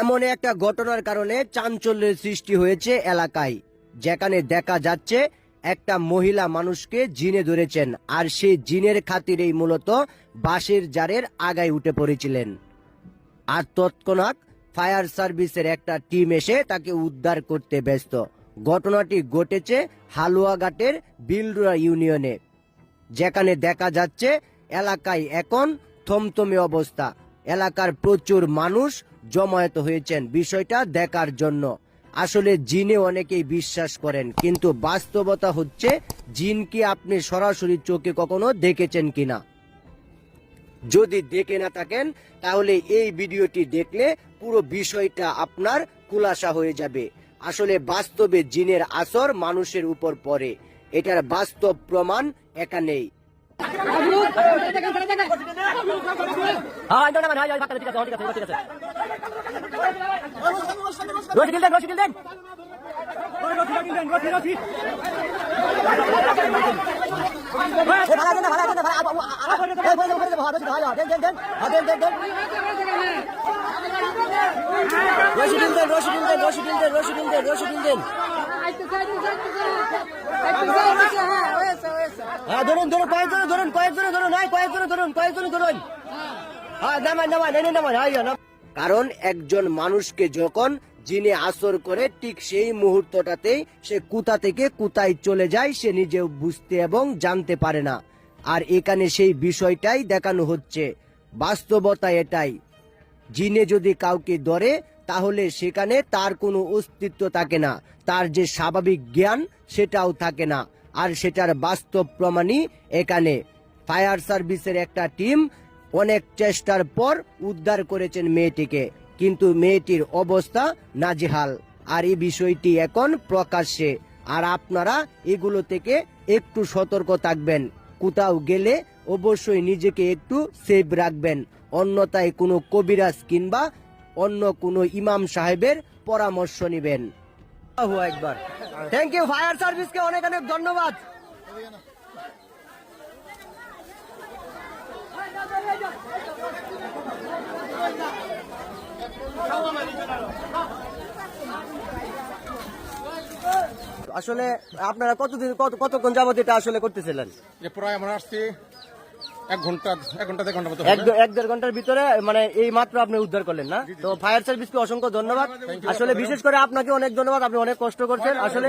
এমন একটা ঘটনার কারণে চাঞ্চল্যের সৃষ্টি হয়েছে এলাকায়, যেখানে দেখা যাচ্ছে একটা মহিলা মানুষকে জিনে ধরেছেন, আর সেই জিনের খাতিরেই মূলত বাঁশের জারের আগায় উঠে পড়েছিলেন। আর তৎক্ষণাৎ ফায়ার সার্ভিসের একটা টিম এসে তাকে উদ্ধার করতে ব্যস্ত। ঘটনাটি ঘটেছে হালুয়াঘাটের বিলরুয়া ইউনিয়নে, যেখানে দেখা যাচ্ছে এলাকায় এখন থমথমে অবস্থা। এলাকার প্রচুর মানুষ জমায়েত হয়েছেন বিষয়টা দেখার জন্য। আসলে জিনে অনেকেই বিশ্বাস করেন, কিন্তু বাস্তবতা হচ্ছে জিন কি আপনি সরাসরি চোখে কখনো দেখেছেন কিনা? যদি দেখে না থাকেন তাহলে এই ভিডিওটি দেখলে পুরো বিষয়টা আপনার খুলাসা হয়ে যাবে। আসলে বাস্তবে জিনের আসর মানুষের উপর পড়ে, এটার বাস্তব প্রমাণ এখানেই। কারণ একজন মানুষকে যখন জিনে আসর করে, ঠিক সেই মুহূর্তটাতেই সে কোথা থেকে কোথায় চলে যায় সে নিজেও বুঝতে এবং জানতে পারে না। আর এখানে সেই বিষয়টাই দেখানো হচ্ছে। বাস্তবতা এটাই, জিনে যদি কাউকে ধরে তাহলে সেখানে তার কোনো অস্তিত্ব থাকে না, তার যে স্বাভাবিক জ্ঞান সেটাও থাকে না। আর সেটার বাস্তব প্রমাণই এখানে। ফায়ার সার্ভিসের একটা টিম অনেক চেষ্টার পর উদ্ধার করেছেন মেয়েটিকে, কিন্তু মেয়েটির অবস্থা নাজেহাল। আর এই বিষয়টি এখন প্রকাশ্যে। আর আপনারা এগুলো থেকে একটু সতর্ক থাকবেন। কোথাও গেলে অবশ্যই নিজেকে একটু সেভ রাখবেন, অন্যথায় কোনো কবিরাজ কিংবা অন্য কোনো ইমাম সাহেবের পরামর্শ নেবেন। একবার থ্যাংক ইউ ফায়ার সার্ভিসকে অনেক অনেক ধন্যবাদ। আসলে আপনারা কতক্ষণ যাবত এটা আসলে করতেছিলেন? প্রায় আমরা আসছি এক ঘন্টা এক দেড় ঘন্টার ভিতরে, মানে এই মাত্র আপনি উদ্ধার করলেন না? তো ফায়ার সার্ভিসকে অসংখ্য ধন্যবাদ। আসলে বিশেষ করে আপনাকে অনেক ধন্যবাদ, আপনি অনেক কষ্ট করছেন আসলে।